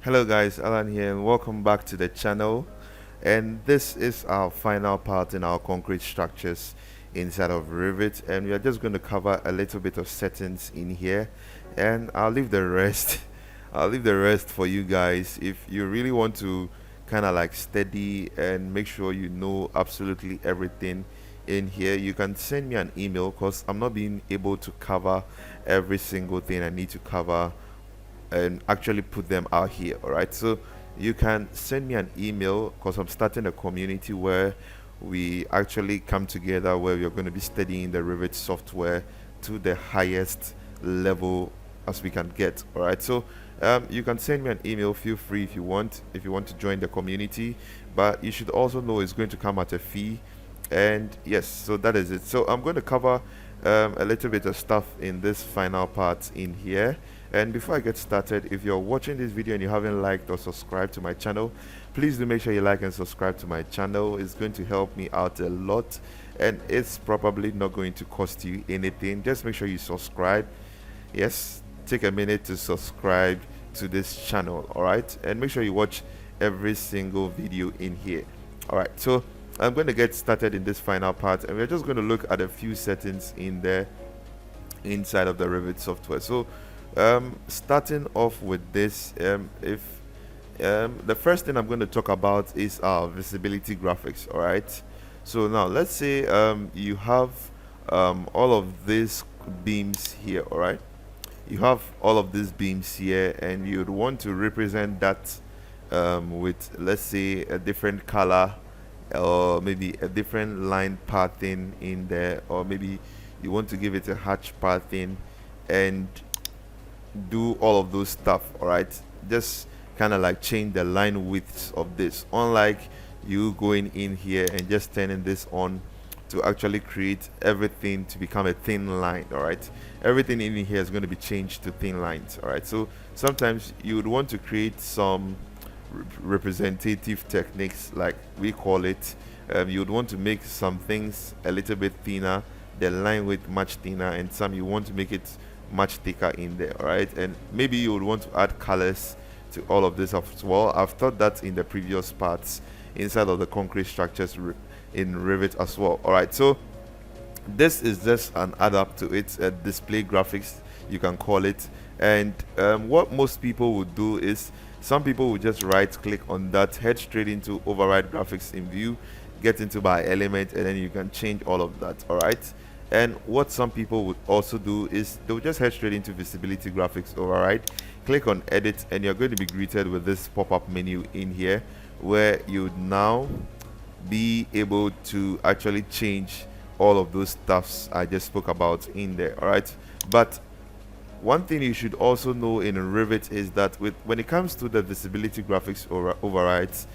Hello guys, Alan here and welcome back to the channel. And this is our final part in our concrete structures inside of Revit, and we are just going to cover a little bit of settings in here, and I'll leave the rest I'll leave the rest for you guys. If you really want to kind of like study and make sure you know absolutely everything in here, you can send me an email because I'm not being able to cover every single thing I need to cover and actually put them out here. All right, so you can send me an email because I'm starting a community where we actually come together, where we're going to be studying the Revit software to the highest level as we can get. All right, so you can send me an email. Feel free if you want to join the community, but you should also know it's going to come at a fee. And yes, so that is it. So I'm going to cover a little bit of stuff in this final part in here. And before I get started, if you're watching this video and you haven't liked or subscribed to my channel, please do make sure you like and subscribe to my channel. It's going to help me out a lot, and it's probably not going to cost you anything. Just make sure you subscribe. Yes, take a minute to subscribe to this channel. All right, and make sure you watch every single video in here. All right, so I'm going to get started in this final part, and we're just going to look at a few settings in there inside of the Revit software. So starting off with this, the first thing I'm going to talk about is our visibility graphics. All right, so now let's say you have all of these beams here. All right, you have all of these beams here, and you'd want to represent that with, let's say, a different color, or maybe a different line pathing in there, or maybe you want to give it a hatch pathing and do all of those stuff. All right, just kind of like change the line widths of this, unlike you going in here and just turning this on to actually create everything to become a thin line. All right, everything in here is going to be changed to thin lines. All right, so sometimes you would want to create some representative techniques, like we call it. You would want to make some things a little bit thinner, the line width much thinner, and some you want to make it much thicker in there. All right, and maybe you would want to add colors to all of this as well. I've taught that in the previous parts inside of the concrete structures in Revit as well. All right, so this is just an add up to it, a display graphics you can call it. And what most people would do is, some people would just right click on that, head straight into override graphics in view, get into by element, and then you can change all of that. All right, and what some people would also do is they'll just head straight into visibility graphics override, click on edit, and you're going to be greeted with this pop-up menu in here, where you'd now be able to actually change all of those stuffs I just spoke about in there. All right, but one thing you should also know in Revit is that when it comes to the visibility graphics overrides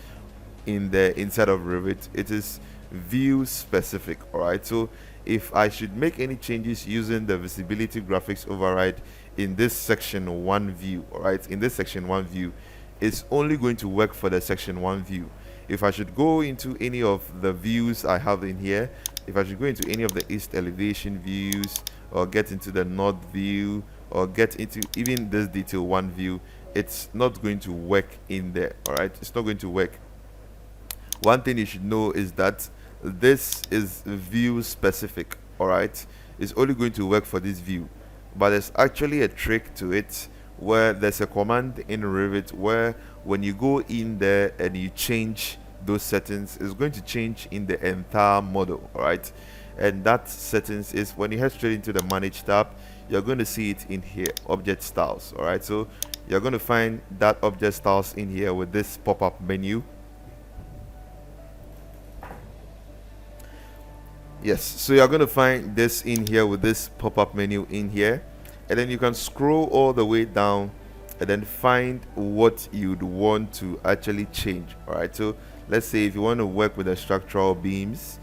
in the inside of Revit, it is view specific. All right, so if I should make any changes using the visibility graphics override in this section 1 view, all right, in this section 1 view, it's only going to work for the section 1 view. If I should go into any of the views I have in here, if I should go into any of the east elevation views, or get into the north view, or get into even this detail 1 view, it's not going to work in there. All right, it's not going to work. One thing you should know is that this is view specific. All right, it's only going to work for this view, but there's actually a trick to it, where there's a command in Revit where when you go in there and you change those settings, it's going to change in the entire model. All right, and that settings is when you head straight into the manage tab, you're going to see it in here, object styles. All right, so you're going to find that object styles in here with this pop-up menu. Yes, so you're going to find this in here with this pop-up menu in here, and then you can scroll all the way down and then find what you'd want to actually change. All right, so let's say if you want to work with the structural beams,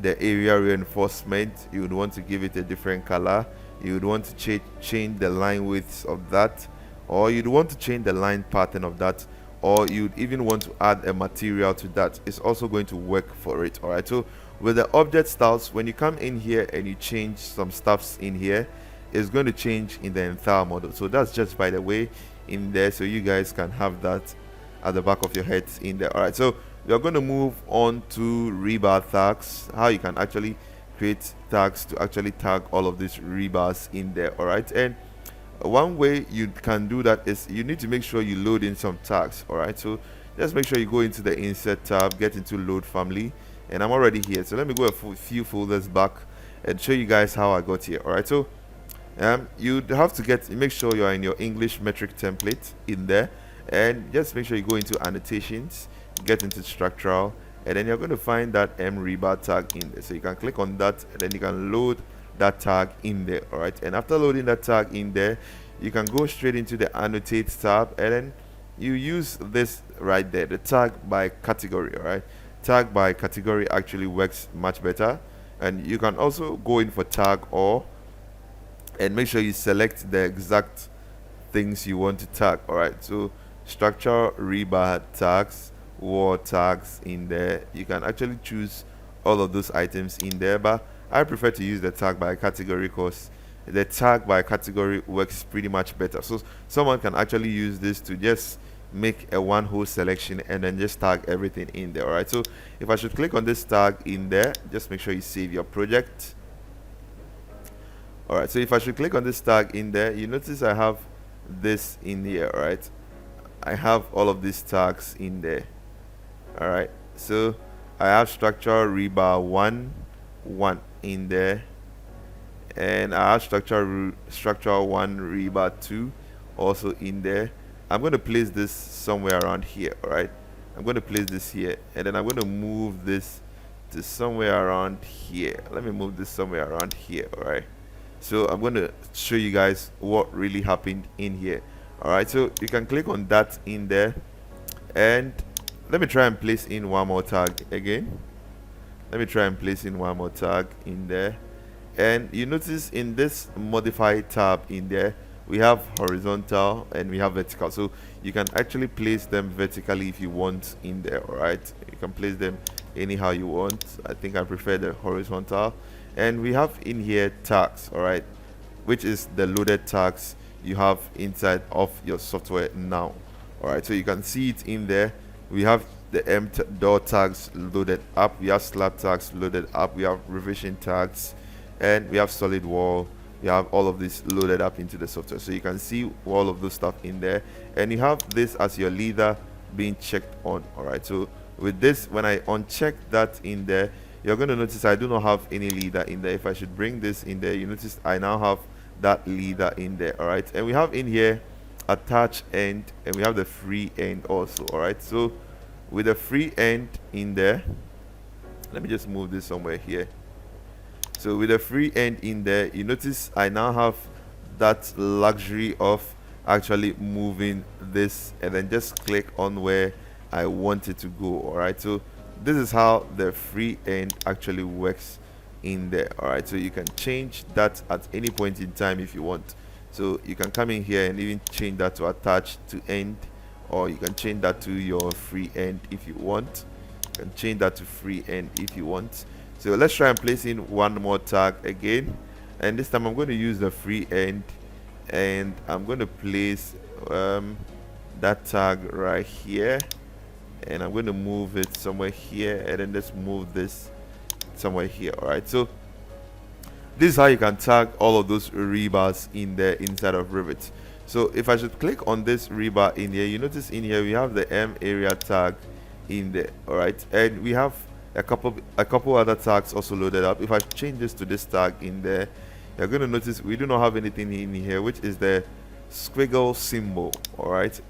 the area reinforcement, you would want to give it a different color. You would want to change the line widths of that, or you'd want to change the line pattern of that, or you'd even want to add a material to that. It's also going to work for it. All right, so with the object styles, when you come in here and you change some stuffs in here, it's going to change in the entire model. So that's just by the way. in there, so you guys can have that at the back of your heads in there. All right, so we are going to move on to rebar tags, how you can actually create tags to actually tag all of these rebars in there. All right, and one way you can do that is you need to make sure you load in some tags. All right, so just make sure you go into the insert tab, get into load family, and I'm already here. So let me go a few folders back and show you guys how I got here. All right, so you have to make sure you are in your English metric template in there, and just make sure you go into annotations, get into structural, and then you're going to find that rebar tag in there. So you can click on that, and then you can load that tag in there. All right, and after loading that tag in there, you can go straight into the annotate tab, and then you use this right there, the tag by category. All right, tag by category actually works much better, and you can also go in for tag or, and make sure you select the exact things you want to tag. All right, so structure rebar tags, wall tags in there, you can actually choose all of those items in there, but I prefer to use the tag by category because the tag by category works pretty much better. So someone can actually use this to just make a one whole selection and then just tag everything in there. All right, so if I should click on this tag in there, just make sure you save your project. All right, so if I should click on this tag in there, you notice I have this in here. All right, I have all of these tags in there. All right, so I have structure rebar 1 in there, and I have structure 1 rebar 2 also in there. I'm going to place this somewhere around here. All right, I'm going to place this here, and then I'm going to move this to somewhere around here. Let me move this somewhere around here. All right, so I'm going to show you guys what really happened in here. All right, so you can click on that in there, and let me try and place in one more tag again. Let me try and place in one more tag in there, and you notice in this modify tab in there, we have horizontal and we have vertical, so you can actually place them vertically if you want in there. All right, you can place them anyhow you want. I think I prefer the horizontal. And we have in here tags, all right, which is the loaded tags you have inside of your software now. All right, so you can see it in there. We have the door tags loaded up, we have slab tags loaded up, we have revision tags, and we have solid wall. You have all of this loaded up into the software, so you can see all of those stuff in there, and you have this as your leader being checked on. All right, so with this, when I uncheck that in there, you're going to notice I do not have any leader in there. If I should bring this in there, you notice I now have that leader in there. All right, and we have in here attach end, and we have the free end also. All right, so with the free end in there, let me just move this somewhere here. So with the free end in there, you notice I now have that luxury of actually moving this and then just click on where I want it to go. All right, so this is how the free end actually works in there. All right, so you can change that at any point in time if you want. So you can come in here and even change that to attach to end, or you can change that to your free end if you want. You can change that to free end if you want. So let's try and place in one more tag again, and this time I'm going to use the free end, and I'm going to place that tag right here, and I'm going to move it somewhere here, and then let's move this somewhere here. All right, so this is how you can tag all of those rebars in there inside of Revit. So if I should click on this rebar in here, you notice in here we have the M area tag in there. All right, and we have a couple other tags also loaded up. If I change this to this tag in there, you're going to notice we do not have anything in here, which is the squiggle symbol. All right,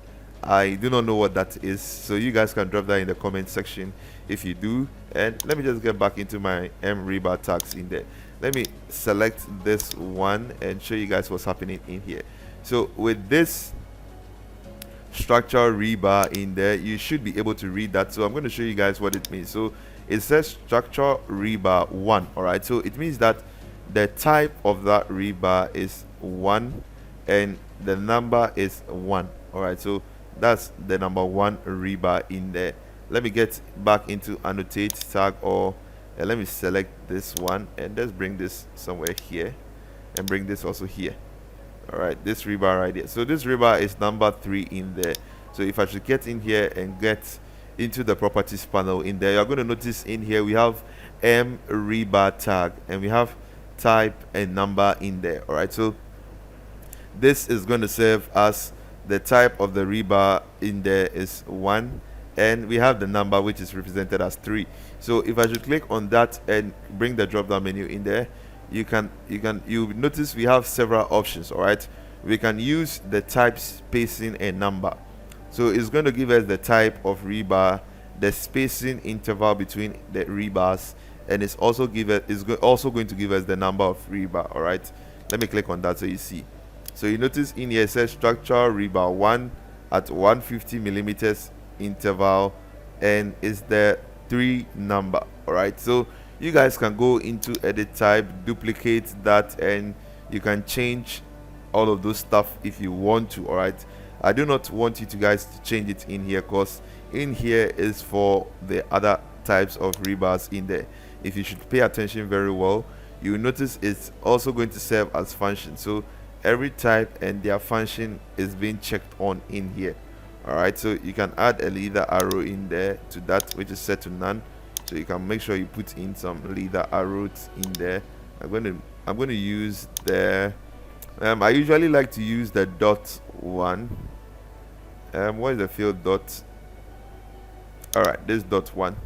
I do not know what that is, so you guys can drop that in the comment section if you do. And let me just get back into my rebar tags in there. Let me select this one and show you guys what's happening in here. So with this structure rebar in there, you should be able to read that. So I'm going to show you guys what it means. So it says structure rebar 1. All right, so it means that the type of that rebar is 1 and the number is 1. All right, so that's the number 1 rebar in there. Let me get back into annotate tag, or let me select this one and let's bring this somewhere here and bring this also here. All right, this rebar right here. So this rebar is number 3 in there. So if I should get in here and get into the properties panel in there, you're going to notice in here we have M rebar tag, and we have type and number in there. All right, so this is going to serve as the type of the rebar in there is 1, and we have the number which is represented as 3. So if I should click on that and bring the drop down menu in there, you notice we have several options. All right, we can use the type, spacing, and number. So it's going to give us the type of rebar, the spacing interval between the rebars, and it's also also going to give us the number of rebar. All right, let me click on that so you see. So you notice in here it says structural rebar 1 at 150 millimeters interval, and is the 3 number. All right, so you guys can go into edit type, duplicate that, and you can change all of those stuff if you want to. All right, I do not want you to guys to change it in here, because in here is for the other types of rebars in there. If you should pay attention very well, you will notice it's also going to serve as function. So every type and their function is being checked on in here. All right, so you can add a leader arrow in there to that, which is set to none. So you can make sure you put in some leader arrows in there. I'm going to use the I usually like to use the dot one. What is the field dot? All right, this dot one.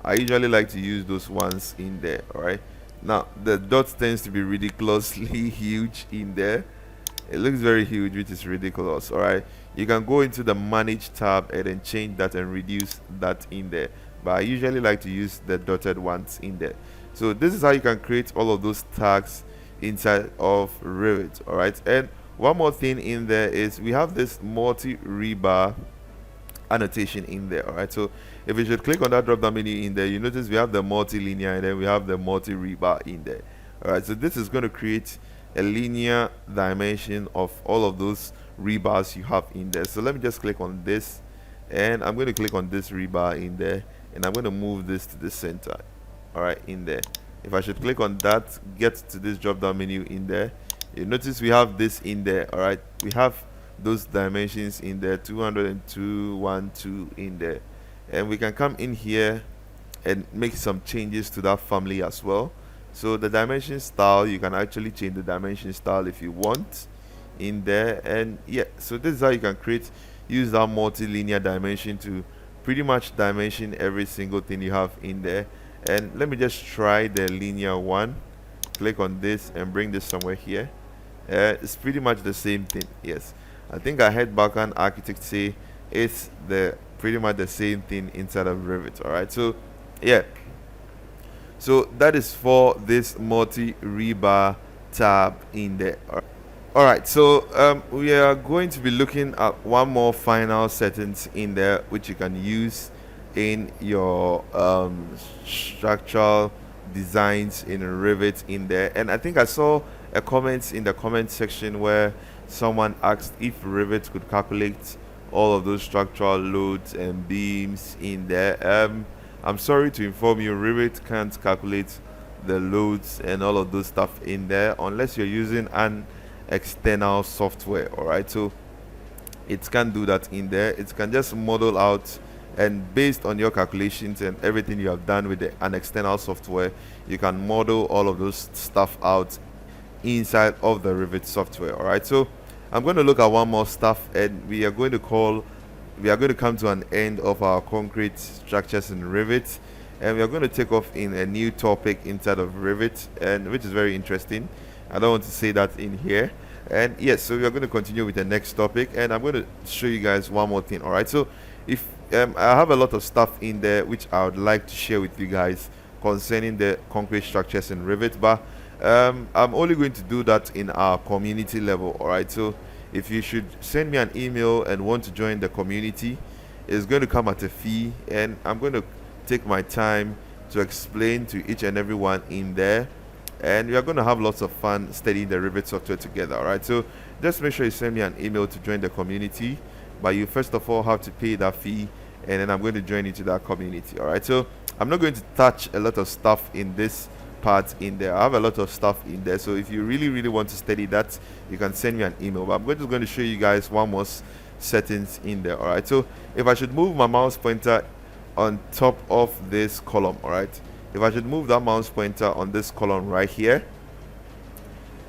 I usually like to use those ones in there. All right, now the dot tends to be ridiculously huge in there. It looks very huge, which is ridiculous. All right, you can go into the manage tab and then change that and reduce that in there, but I usually like to use the dotted ones in there. So this is how you can create all of those tags inside of Revit. All right, and one more thing in there is we have this multi rebar annotation in there. All right, so if you should click on that drop down menu in there, you notice we have the multi-linear and then we have the multi rebar in there. All right, so this is going to create a linear dimension of all of those rebars you have in there. So let me just click on this, and I'm going to click on this rebar in there, and I'm going to move this to the center. All right, in there. If I should click on that, get to this drop down menu in there, you notice we have this in there. All right, we have those dimensions in there, 202, 1, 2 in there, and we can come in here and make some changes to that family as well. So the dimension style, you can actually change the dimension style if you want in there. And yeah, so this is how you can use that multi-linear dimension to pretty much dimension every single thing you have in there. And let me just try the linear one. Click on this and bring this somewhere here. It's pretty much the same thing. Yes, I think I heard back on architect say it's pretty much the same thing inside of Revit. All right, so yeah, so that is for this multi rebar tab in there. All right, so we are going to be looking at one more final settings in there which you can use in your structural designs in Revit in there. And I think I saw a comment in the comment section where someone asked if Revit could calculate all of those structural loads and beams in there. I'm sorry to inform you, Revit can't calculate the loads and all of those stuff in there unless you're using an external software. All right, so it can't do that in there. It can just model out, and based on your calculations and everything you have done with an external software, you can model all of those stuff out inside of the Revit software. All right, so I'm going to look at one more stuff, and we are going to come to an end of our concrete structures in Revit, and we are going to take off in a new topic inside of Revit, and which is very interesting. I don't want to say that in here. And yes, so we are going to continue with the next topic, and I'm going to show you guys one more thing. All right, so if I have a lot of stuff in there which I would like to share with you guys concerning the concrete structures in Revit, but I'm only going to do that in our community level. All right, so if you should send me an email and want to join the community, it's going to come at a fee, and I'm going to take my time to explain to each and every one in there, and we are going to have lots of fun studying the Revit software together. All right, so just make sure you send me an email to join the community, but you first of all have to pay that fee, and then I'm going to join into that community. All right, so I'm not going to touch a lot of stuff in this parts in there. I have a lot of stuff in there, so if you really want to study that, you can send me an email. But I'm just going to show you guys one more settings in there. All right, so if I should move my mouse pointer on top of this column, all right, if I should move that mouse pointer on this column right here,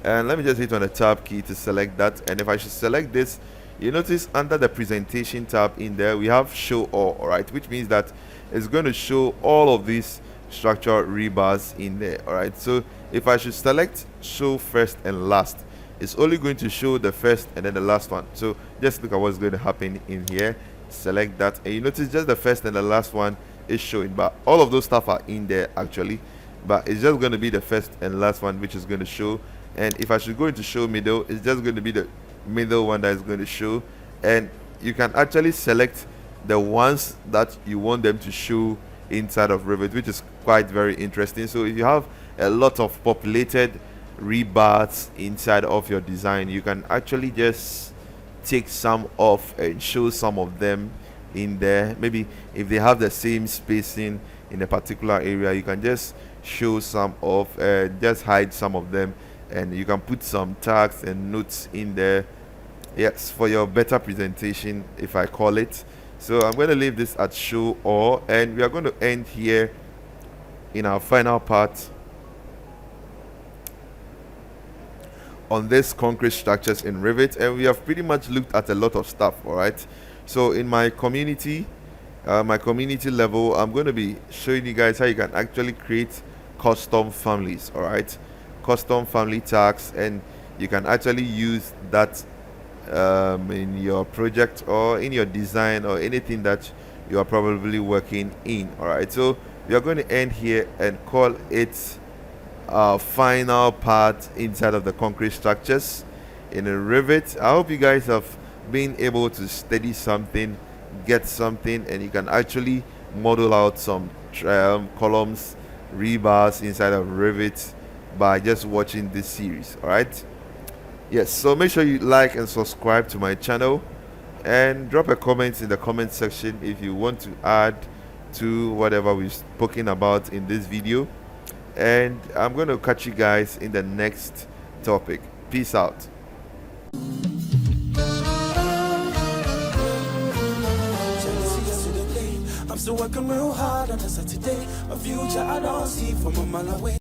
and let me just hit on the tab key to select that, and if I should select this, you notice under the presentation tab in there we have show all right, which means that it's going to show all of these structural rebars in there. All right, so if I should select show first and last, it's only going to show the first and then the last one. So just look at what's going to happen in here. Select that, and you notice just the first and the last one is showing, but all of those stuff are in there actually, but it's just going to be the first and last one which is going to show. And if I should go into show middle, it's just going to be the middle one that is going to show, and you can actually select the ones that you want them to show inside of Revit, which is quite very interesting. So if you have a lot of populated rebars inside of your design, you can actually just take some off and show some of them in there. Maybe if they have the same spacing in a particular area, you can just show some off and just hide some of them, and you can put some tags and notes in there, yes, for your better presentation, if I call it. So I'm going to leave this at show all, and we are going to end here in our final part on this concrete structures in Revit, and we have pretty much looked at a lot of stuff. All right, so in my community level, I'm going to be showing you guys how you can actually create custom families. All right, custom family tags, and you can actually use that in your project or in your design or anything that you are probably working in. All right, so we are going to end here and call it our final part inside of the concrete structures in a Revit. I hope you guys have been able to study something, get something, and you can actually model out some columns, rebars inside of Revit by just watching this series. All right, yes, so make sure you like and subscribe to my channel, and drop a comment in the comment section if you want to add to whatever we've spoken about in this video. And I'm going to catch you guys in the next topic. Peace out. I'm still working real hard on a Saturday. A future I don't see from a mile away.